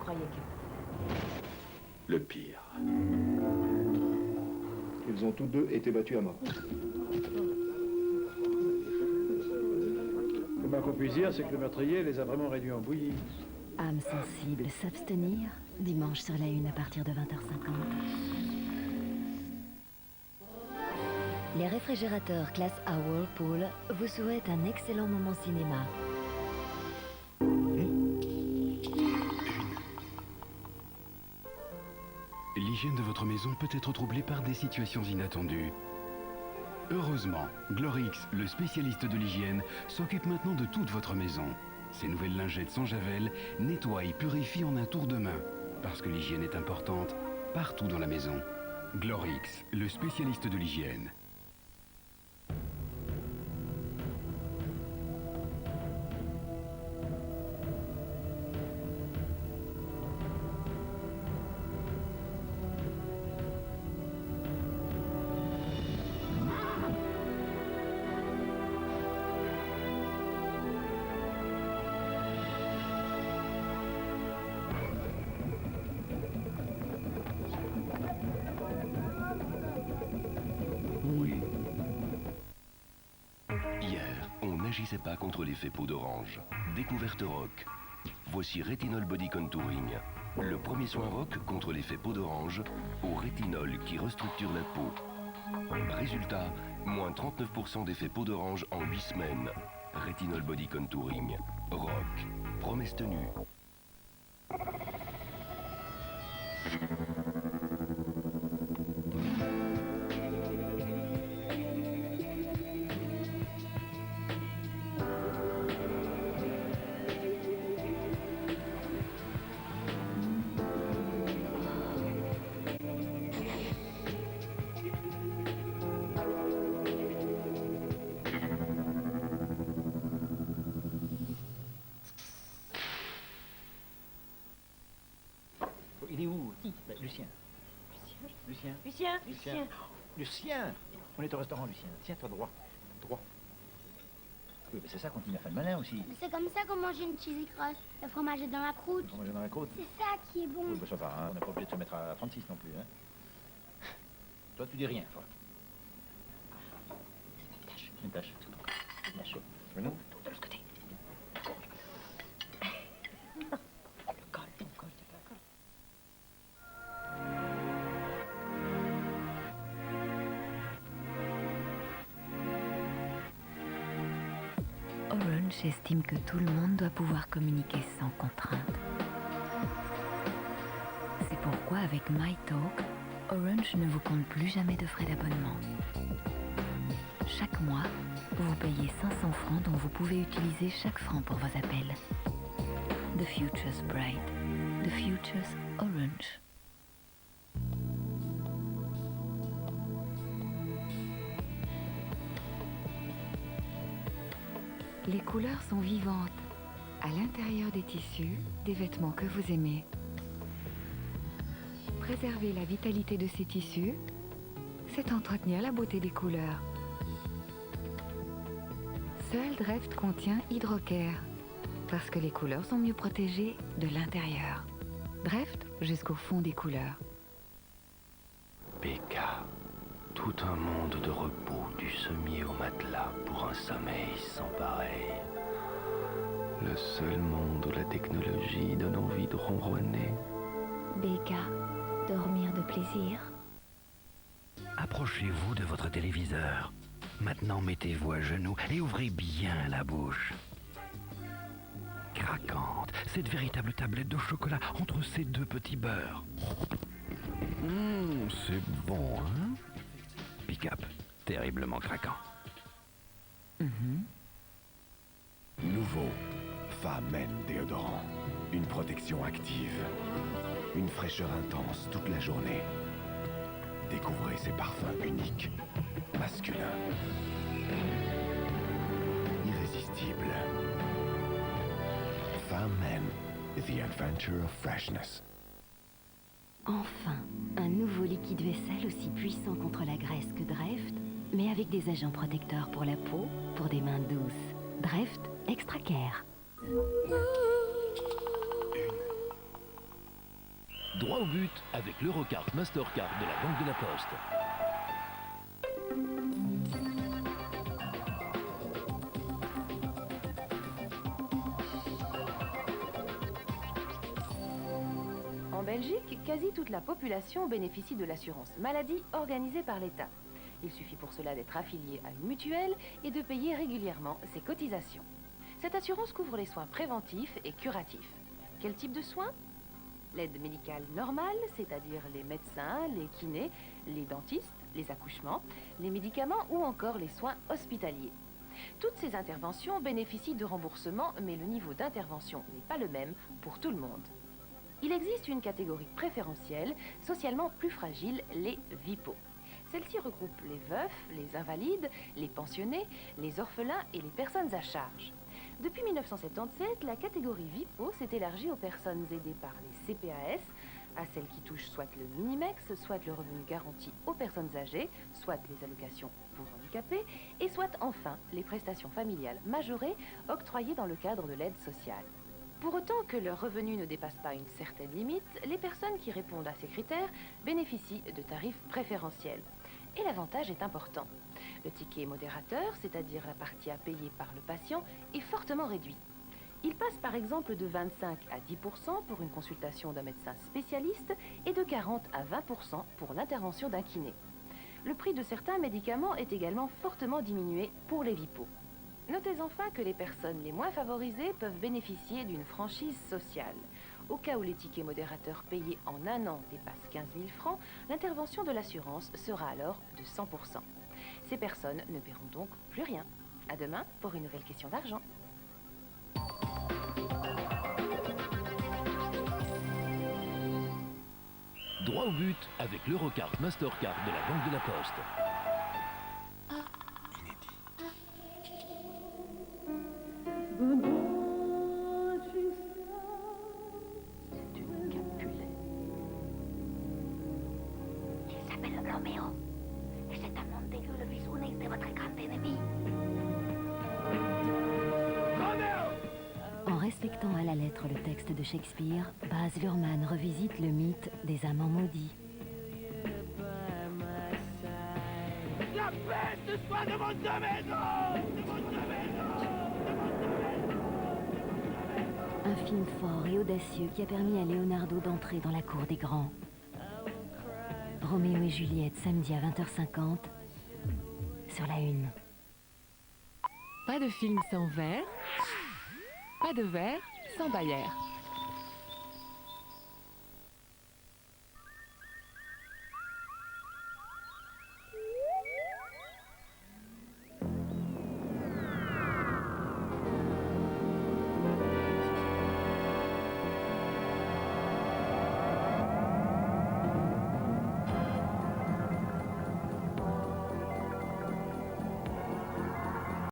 croyais que... Le pire. Ils ont tous deux été battus à mort. Le moins qu'on puisse dire, c'est que le meurtrier les a vraiment réduits en bouillie. Âme sensible, s'abstenir. Dimanche sur la Une à partir de 20h50. Les réfrigérateurs classe A Whirlpool vous souhaitent un excellent moment cinéma. L'hygiène de votre maison peut être troublée par des situations inattendues. Heureusement, Glorix, le spécialiste de l'hygiène, s'occupe maintenant de toute votre maison. Ces nouvelles lingettes sans javel nettoient et purifient en un tour de main. Parce que l'hygiène est importante partout dans la maison. Glorix, le spécialiste de l'hygiène. N'agissez pas contre l'effet peau d'orange. Découverte Rock. Voici Retinol Body Contouring. Le premier soin Rock contre l'effet peau d'orange au rétinol qui restructure la peau. Résultat, moins 39% d'effet peau d'orange en 8 semaines. Retinol Body Contouring. Rock. Promesse tenue. Il est où? Qui? Lucien. Lucien. Lucien. Lucien. On est au restaurant, Lucien. Tiens-toi droit. Droit. Oui, mais c'est ça, continue à faire le malin aussi. C'est comme ça qu'on mange une cheesy crust. Le fromage est dans la croûte. Le fromage est dans la croûte. C'est ça qui est bon. Oui, bah ça va, hein. On n'est pas obligé de se mettre à 36 non plus, hein. Toi, tu dis rien, toi. Une tâche. Une tâche. Mais non. De l'autre côté. Le col, c'est la colle. Orange estime que tout le monde doit pouvoir communiquer sans contrainte. C'est pourquoi avec MyTalk, Orange ne vous compte plus jamais de frais d'abonnement. Chaque mois, vous payez 500 francs dont vous pouvez utiliser chaque franc pour vos appels. The future's bright. The future's orange. Les couleurs sont vivantes. À l'intérieur des tissus, des vêtements que vous aimez. Préserver la vitalité de ces tissus, c'est entretenir la beauté des couleurs. Seul Dreft contient Hydrocare, parce que les couleurs sont mieux protégées de l'intérieur. Dreft jusqu'au fond des couleurs. PK. Tout un monde de repos du sommier au matelas pour un sommeil sans pareil. Le seul monde où la technologie donne envie de ronronner. BK, dormir de plaisir. Approchez-vous de votre téléviseur. Maintenant, mettez-vous à genoux et ouvrez bien la bouche. Craquante, cette véritable tablette de chocolat entre ces deux petits beurres. C'est bon, hein? Pick-up, terriblement craquant. Nouveau, Famen déodorant. Une protection active. Une fraîcheur intense toute la journée. Découvrez ses parfums uniques, masculins, irrésistibles. Famen, the adventure of freshness. Enfin, un nouveau liquide vaisselle aussi puissant contre la graisse que Dreft, mais avec des agents protecteurs pour la peau, pour des mains douces. Dreft Extra Care. Droit au but avec l'Eurocard Mastercard de la Banque de la Poste. En Belgique, quasi toute la population bénéficie de l'assurance maladie organisée par l'État. Il suffit pour cela d'être affilié à une mutuelle et de payer régulièrement ses cotisations. Cette assurance couvre les soins préventifs et curatifs. Quel type de soins? L'aide médicale normale, c'est-à-dire les médecins, les kinés, les dentistes, les accouchements, les médicaments ou encore les soins hospitaliers. Toutes ces interventions bénéficient de remboursement, mais le niveau d'intervention n'est pas le même pour tout le monde. Il existe une catégorie préférentielle, socialement plus fragile, les VIPO. Celle-ci regroupe les veufs, les invalides, les pensionnés, les orphelins et les personnes à charge. Depuis 1977, la catégorie VIPO s'est élargie aux personnes aidées par les CPAS, à celles qui touchent soit le Minimex, soit le revenu garanti aux personnes âgées, soit les allocations pour handicapés, et soit enfin les prestations familiales majorées octroyées dans le cadre de l'aide sociale. Pour autant que leur revenu ne dépasse pas une certaine limite, les personnes qui répondent à ces critères bénéficient de tarifs préférentiels. Et l'avantage est important. Le ticket modérateur, c'est-à-dire la partie à payer par le patient, est fortement réduit. Il passe par exemple de 25 à 10% pour une consultation d'un médecin spécialiste et de 40 à 20% pour l'intervention d'un kiné. Le prix de certains médicaments est également fortement diminué pour les VIPO. Notez enfin que les personnes les moins favorisées peuvent bénéficier d'une franchise sociale. Au cas où les tickets modérateurs payés en un an dépassent 15 000 francs, l'intervention de l'assurance sera alors de 100%. Ces personnes ne paieront donc plus rien. À demain pour une nouvelle question d'argent. Droit au but avec l'Eurocard Mastercard de la Banque de la Poste. C'est une Capulet. Il s'appelle Roméo. Et c'est un monde dégueu le fils unique de votre grand ennemi. En respectant à la lettre le texte de Shakespeare, Baz Luhrmann revisite le mythe des amants maudits. La peste soit de votre maison! De votre maison! Un film fort et audacieux qui a permis à Leonardo d'entrer dans la cour des grands. Roméo et Juliette, samedi à 20h50, sur la Une. Pas de film sans verre, pas de verre sans Bayer.